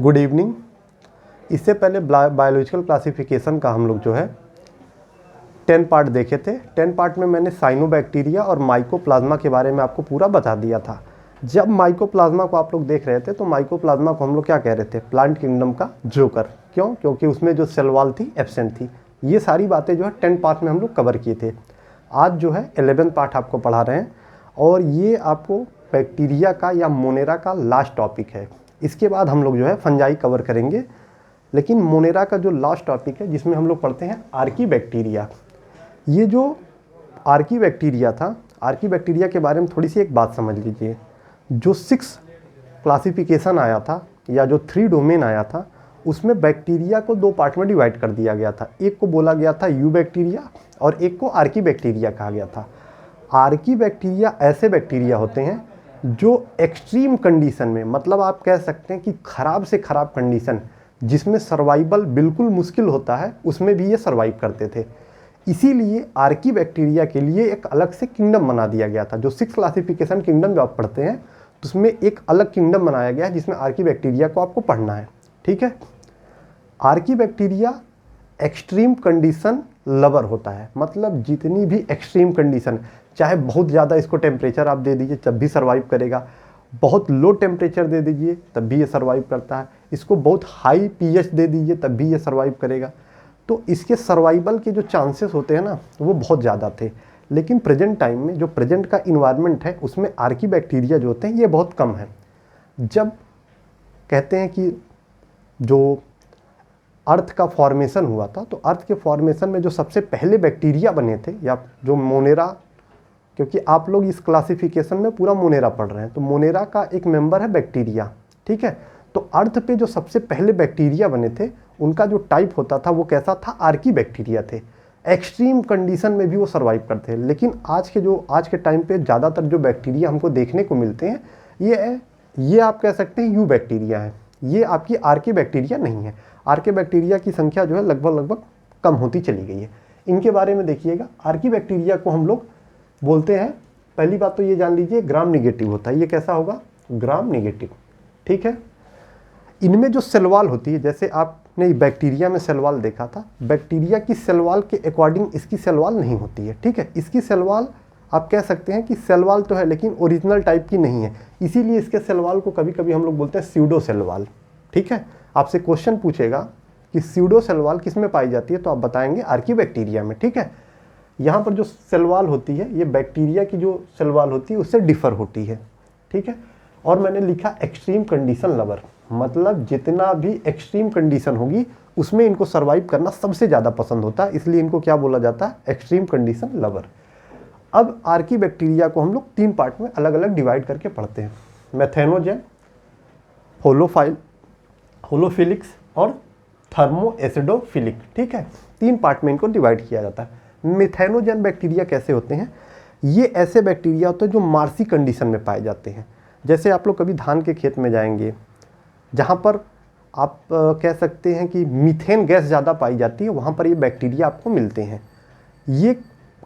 Good evening. इससे पहले biological classification का हम लोग जो है 10 पार्ट देखे थे। 10 पार्ट में मैंने साइनोबैक्टीरिया और माइकोप्लाज्मा के बारे में आपको पूरा बता दिया था। जब माइकोप्लाज्मा को आप लोग देख रहे थे तो माइकोप्लाज्मा को हम लोग क्या कह रहे थे, प्लांट किंगडम का जोकर। क्यों? क्योंकि उसमें जो सेल वॉल थी एब्सेंट थी। ये सारी बातें जो है 10 पार्ट में हम लोग कवर किए थे। आज जो है 11 पार्ट आपको पढ़ा रहे हैं और ये आपको बैक्टीरिया का या मोनेरा का लास्ट टॉपिक है। इसके बाद हम लोग जो है फंजाई कवर करेंगे, लेकिन मोनेरा का जो लास्ट टॉपिक है जिसमें हम लोग पढ़ते हैं आर्कीबैक्टीरिया। ये जो आर्कीबैक्टीरिया था, आर्कीबैक्टीरिया के बारे में थोड़ी सी एक बात समझ लीजिए। जो 6 क्लासिफिकेशन आया था या जो 3 डोमेन आया था, उसमें बैक्टीरिया को 2 पार्ट में डिवाइड कर दिया गया था। एक को बोला गया था यू बैक्टीरिया और एक को आर्कीबैक्टीरिया कहा गया था। आर्कीबैक्टीरिया ऐसे बैक्टीरिया होते हैं जो एक्सट्रीम कंडीशन में, मतलब आप कह सकते हैं कि ख़राब से ख़राब कंडीशन जिसमें सर्वाइवल बिल्कुल मुश्किल होता है, उसमें भी ये सर्वाइव करते थे। इसीलिए आर्कीबैक्टीरिया के लिए एक अलग से किंगडम बना दिया गया था। जो 6 क्लासिफिकेशन किंगडम जो आप पढ़ते हैं तो उसमें एक अलग किंगडम बनाया गया है जिसमें आर्कीबैक्टीरिया को आपको पढ़ना है। ठीक है। आर्कीबैक्टीरिया एक्सट्रीम कंडीशन लवर होता है, मतलब जितनी भी एक्सट्रीम कंडीशन, चाहे बहुत ज़्यादा इसको टेम्परेचर आप दे दीजिए तब भी सर्वाइव करेगा, बहुत लो टेम्परेचर दे दीजिए तब भी ये सर्वाइव करता है, इसको बहुत हाई पीएच दे दीजिए तब भी ये सर्वाइव करेगा। तो इसके सर्वाइवल के जो चांसेस होते हैं ना, वो बहुत ज़्यादा थे। लेकिन प्रेजेंट टाइम में जो प्रेजेंट का इन्वायरमेंट है उसमें आर्कीबैक्टीरिया जो होते हैं ये बहुत कम है। जब कहते हैं कि जो अर्थ का फॉर्मेशन हुआ था, तो अर्थ के फॉर्मेशन में जो सबसे पहले बैक्टीरिया बने थे या जो मोनेरा, क्योंकि आप लोग इस क्लासिफिकेशन में पूरा मोनेरा पढ़ रहे हैं, तो मोनेरा का एक मेंबर है बैक्टीरिया। ठीक है। तो अर्थ पे जो सबसे पहले बैक्टीरिया बने थे उनका जो टाइप होता था वो कैसा था, आर्कीबैक्टीरिया थे। एक्सट्रीम कंडीशन में भी वो सर्वाइव करते हैं। लेकिन आज के टाइम पे ज़्यादातर जो बैक्टीरिया हमको देखने को मिलते हैं ये आप कह सकते हैं यू बैक्टीरिया है। ये आपकी आर्कीबैक्टीरिया नहीं है। आर्कीबैक्टीरिया की संख्या जो है लगभग कम होती चली गई है। इनके बारे में देखिएगा, आर्कीबैक्टीरिया को हम लोग बोलते हैं, पहली बात तो ये जान लीजिए, ग्राम निगेटिव होता है। ये कैसा होगा, ग्राम निगेटिव। ठीक है। इनमें जो सेल वॉल होती है, जैसे आपने बैक्टीरिया में सेल वॉल देखा था, बैक्टीरिया की सेल वॉल के अकॉर्डिंग इसकी सेल वॉल नहीं होती है। ठीक है। इसकी सेल वॉल आप कह सकते हैं कि सेल वॉल तो है लेकिन ओरिजिनल टाइप की नहीं है, इसीलिए इसके सेल वॉल को कभी कभी हम लोग बोलते हैं स्यूडो सेल वॉल। ठीक है। आपसे क्वेश्चन पूछेगा कि स्यूडो सेल वॉल किस में पाई जाती है, तो आप बताएंगे आर्कीबैक्टीरिया में। ठीक है। यहाँ पर जो सेल वॉल होती है ये बैक्टीरिया की जो सेल वॉल होती है उससे डिफर होती है। ठीक है। और मैंने लिखा एक्सट्रीम कंडीशन लवर, मतलब जितना भी एक्सट्रीम कंडीशन होगी उसमें इनको सर्वाइव करना सबसे ज़्यादा पसंद होता है, इसलिए इनको क्या बोला जाता है, एक्सट्रीम कंडीशन लवर। अब आर्कीबैक्टीरिया को हम लोग 3 पार्ट में अलग अलग डिवाइड करके पढ़ते हैं, मेथेनोजेन, होलोफिलिक्स और थर्मोएसिडोफिलिक। ठीक है। 3 पार्ट में इनको डिवाइड किया जाता है। मेथेनोजेन बैक्टीरिया कैसे होते हैं, ये ऐसे बैक्टीरिया होते हैं जो मार्सी कंडीशन में पाए जाते हैं। जैसे आप लोग कभी धान के खेत में जाएंगे जहाँ पर आप कह सकते हैं कि मीथेन गैस ज़्यादा पाई जाती है, वहाँ पर ये बैक्टीरिया आपको मिलते हैं। ये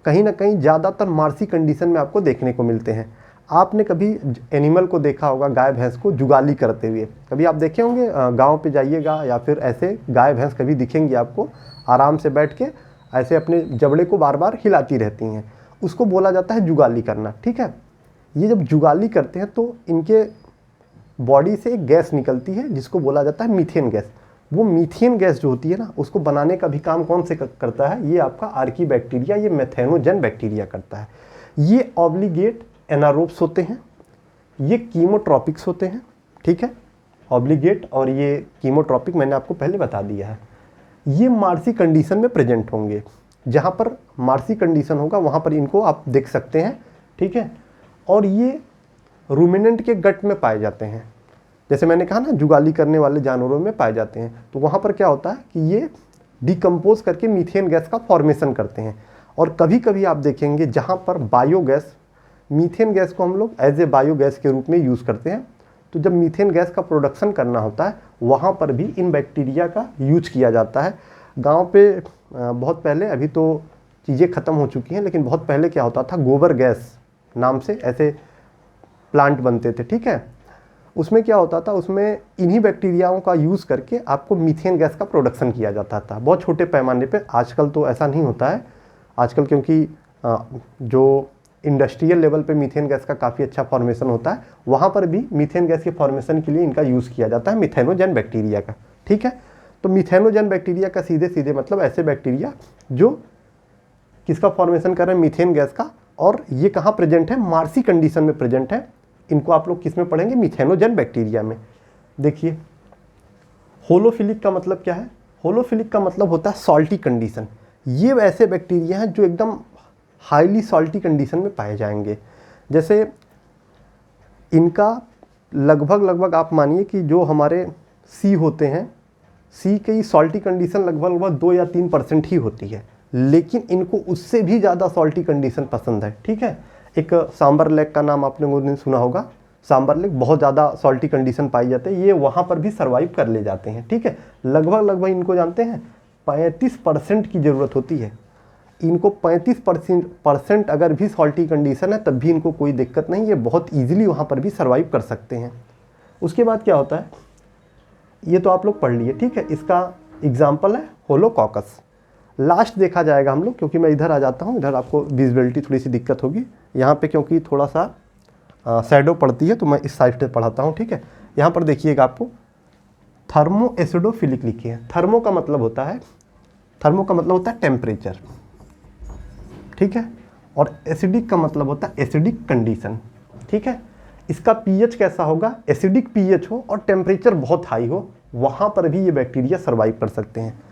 कहीं ना कहीं ज़्यादातर मार्सी कंडीशन में आपको देखने को मिलते हैं। आपने कभी एनिमल को देखा होगा, गाय भैंस को जुगाली करते हुए, कभी आप देखे होंगे, गांव पे जाइएगा या फिर ऐसे गाय भैंस कभी दिखेंगी आपको, आराम से बैठ के ऐसे अपने जबड़े को बार बार हिलाती रहती हैं, उसको बोला जाता है जुगाली करना। ठीक है। ये जब जुगाली करते हैं तो इनके बॉडी से एक गैस निकलती है जिसको बोला जाता है मीथेन गैस। वो मीथेन गैस जो होती है ना, उसको बनाने का भी काम कौन से करता है, ये आपका आर्कीबैक्टीरिया, ये मेथेनोजेन बैक्टीरिया करता है। ये ऑब्लिगेट एनारोब्स होते हैं, ये कीमोट्रॉपिक्स होते हैं। ठीक है। ऑब्लिगेट और ये कीमोट्रॉपिक मैंने आपको पहले बता दिया है। ये मार्सी कंडीशन में प्रेजेंट होंगे, जहाँ पर मार्सी कंडीशन होगा वहाँ पर इनको आप देख सकते हैं। ठीक है। और ये रूमिनेंट के गट में पाए जाते हैं, जैसे मैंने कहा ना जुगाली करने वाले जानवरों में पाए जाते हैं। तो वहाँ पर क्या होता है कि ये डिकम्पोज करके मीथेन गैस का फॉर्मेशन करते हैं। और कभी कभी आप देखेंगे जहाँ पर बायोगैस, मीथेन गैस को हम लोग एज ए बायोगैस के रूप में यूज़ करते हैं, तो जब मीथेन गैस का प्रोडक्शन करना होता है वहाँ पर भी इन बैक्टीरिया का यूज किया जाता है। गांव पे बहुत पहले, अभी तो चीज़ें ख़त्म हो चुकी हैं, लेकिन बहुत पहले क्या होता था, गोबर गैस नाम से ऐसे प्लांट बनते थे। ठीक है। उसमें क्या होता था, उसमें इन्हीं बैक्टीरियाओं का यूज़ करके आपको मीथेन गैस का प्रोडक्शन किया जाता था बहुत छोटे पैमाने पे। आजकल तो ऐसा नहीं होता है, आजकल क्योंकि जो इंडस्ट्रियल लेवल पे मीथेन गैस का काफ़ी अच्छा फॉर्मेशन होता है, वहाँ पर भी मीथेन गैस के फॉर्मेशन के लिए इनका यूज़ किया जाता है मिथेनोजन बैक्टीरिया का। ठीक है, तो मिथेनोजन बैक्टीरिया का सीधे सीधे मतलब ऐसे बैक्टीरिया जो किसका फॉर्मेशन कर रहे हैं, मीथेन गैस का, और ये कहाँ प्रेजेंट है, मार्सी कंडीशन में प्रेजेंट है। इनको आप लोग किस में पढ़ेंगे, मिथेनोजन बैक्टीरिया में। देखिए होलोफिलिक का मतलब क्या है, होलोफिलिक का मतलब होता है सॉल्टी कंडीशन। ये ऐसे बैक्टीरिया हैं जो एकदम हाईली सॉल्टी कंडीशन में पाए जाएंगे। जैसे इनका लगभग आप मानिए कि जो हमारे सी होते हैं, सी की सॉल्टी कंडीशन लगभग 2 या 3% ही होती है, लेकिन इनको उससे भी ज़्यादा सॉल्टी कंडीशन पसंद है। ठीक है, एक सांबर लेक का नाम आपने वो दिन सुना होगा, सांबर लेक बहुत ज़्यादा सॉल्टी कंडीशन पाई जाते हैं, ये वहाँ पर भी सर्वाइव कर ले जाते हैं। ठीक है, लगभग इनको जानते हैं 35% की ज़रूरत होती है। इनको 35% अगर भी सॉल्टी कंडीशन है तब भी इनको कोई दिक्कत नहीं, ये बहुत ईजिली वहाँ पर भी सर्वाइव कर सकते हैं। उसके बाद क्या होता है, ये तो आप लोग पढ़ लिए। ठीक है, इसका एग्जाम्पल है होलोकॉकस। लास्ट देखा जाएगा हम लोग, क्योंकि मैं इधर आ जाता हूँ, इधर आपको विजिबिलिटी थोड़ी सी दिक्कत होगी यहाँ पे, क्योंकि थोड़ा सा शैडो पड़ती है, तो मैं इस साइड से पढ़ाता हूँ। ठीक है, यहाँ पर देखिएगा आपको थर्मो एसिडोफिलिक लिखी है। थर्मो का मतलब होता है टेम्परेचर। ठीक है, और एसिडिक का मतलब होता है एसिडिक कंडीशन। ठीक है, इसका पीएच कैसा होगा, एसिडिक पीएच हो और टेम्परेचर बहुत हाई हो, वहाँ पर भी ये बैक्टीरिया सर्वाइव कर सकते हैं।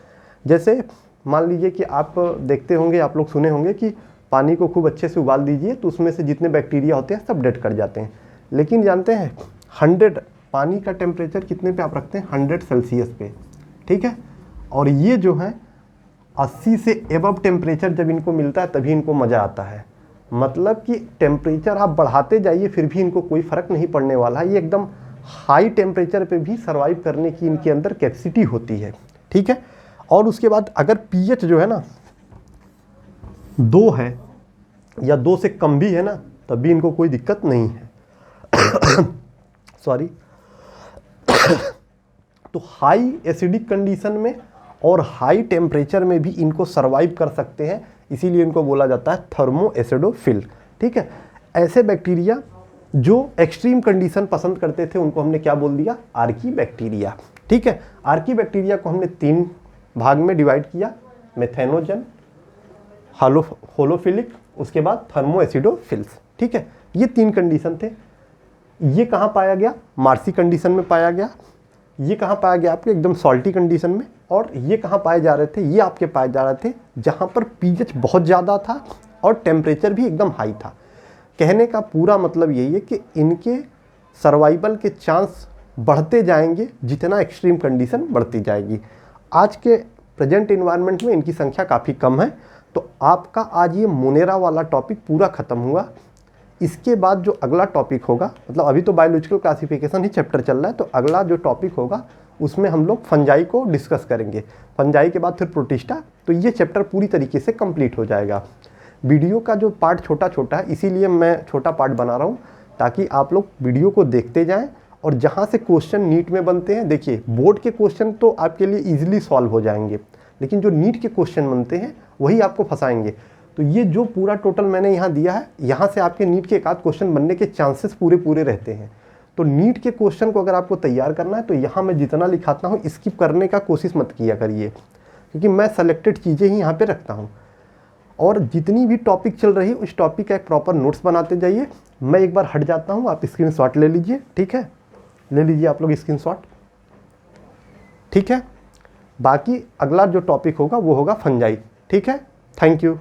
जैसे मान लीजिए कि आप देखते होंगे, आप लोग सुने होंगे कि पानी को खूब अच्छे से उबाल दीजिए तो उसमें से जितने बैक्टीरिया होते हैं सब डेड कर जाते हैं। लेकिन जानते हैं 100 पानी का टेम्परेचर कितने पे आप रखते हैं, 100 सेल्सियस पे। ठीक है, और ये जो है 80 से एबव टेम्परेचर जब इनको मिलता है तभी इनको मज़ा आता है। मतलब कि टेम्परेचर आप बढ़ाते जाइए फिर भी इनको कोई फ़र्क नहीं पड़ने वाला है, ये एकदम हाई टेम्परेचर पे भी सर्वाइव करने की इनके अंदर कैपेसिटी होती है। ठीक है, और उसके बाद अगर पीएच जो है ना 2 है या 2 से कम भी है ना, तब भी इनको कोई दिक्कत नहीं है। सॉरी। तो हाई एसिडिक कंडीशन में और हाई टेम्परेचर में भी इनको सर्वाइव कर सकते हैं, इसीलिए इनको बोला जाता है थर्मो एसिडोफिल। ठीक है, ऐसे बैक्टीरिया जो एक्सट्रीम कंडीशन पसंद करते थे उनको हमने क्या बोल दिया, आर्की बैक्टीरिया। ठीक है, आर्की बैक्टीरिया को हमने 3 भाग में डिवाइड किया, मेथेनोजन, होलोफिलिक, उसके बाद थर्मो एसिडोफिल्स। ठीक है, ये 3 कंडीशन थे। ये कहाँ पाया गया, मार्सी कंडीशन में पाया गया। ये कहाँ पाया गया, आपके एकदम सॉल्टी कंडीशन में। और ये कहाँ पाए जा रहे थे, ये आपके पाए जा रहे थे जहाँ पर पीएच बहुत ज़्यादा था और टेम्परेचर भी एकदम हाई था। कहने का पूरा मतलब यही है कि इनके सर्वाइवल के चांस बढ़ते जाएंगे जितना एक्सट्रीम कंडीशन बढ़ती जाएगी। आज के प्रेजेंट इन्वायरमेंट में इनकी संख्या काफ़ी कम है। तो आपका आज ये मोनेरा वाला टॉपिक पूरा ख़त्म हुआ। इसके बाद जो अगला टॉपिक होगा, मतलब अभी तो बायोलॉजिकल क्लासिफिकेशन ही चैप्टर चल रहा है, तो अगला जो टॉपिक होगा उसमें हम लोग फंजाई को डिस्कस करेंगे। फंजाई के बाद फिर प्रोटिस्टा। तो ये चैप्टर पूरी तरीके से कंप्लीट हो जाएगा। वीडियो का जो पार्ट छोटा छोटा है, इसीलिए मैं छोटा पार्ट बना रहा हूँ ताकि आप लोग वीडियो को देखते जाएं और जहाँ से क्वेश्चन नीट में बनते हैं, देखिए बोर्ड के क्वेश्चन तो आपके लिए ईजिली सॉल्व हो जाएंगे, लेकिन जो नीट के क्वेश्चन बनते हैं वही आपको फंसाएंगे। तो ये जो पूरा टोटल मैंने यहाँ दिया है, यहाँ से आपके नीट के एक आध क्वेश्चन बनने के चांसेस पूरे रहते हैं। तो नीट के क्वेश्चन को अगर आपको तैयार करना है तो यहाँ मैं जितना लिखाता हूँ स्किप करने का कोशिश मत किया करिए, क्योंकि मैं सेलेक्टेड चीज़ें ही यहाँ पे रखता हूँ। और जितनी भी टॉपिक चल रही है उस टॉपिक का एक प्रॉपर नोट्स बनाते जाइए। मैं एक बार हट जाता हूँ, आप स्क्रीनशॉट ले लीजिए। ठीक है, ले लीजिए आप लोग स्क्रीनशॉट। ठीक है, बाकी अगला जो टॉपिक होगा वो होगा फंजाई। ठीक है, थैंक यू।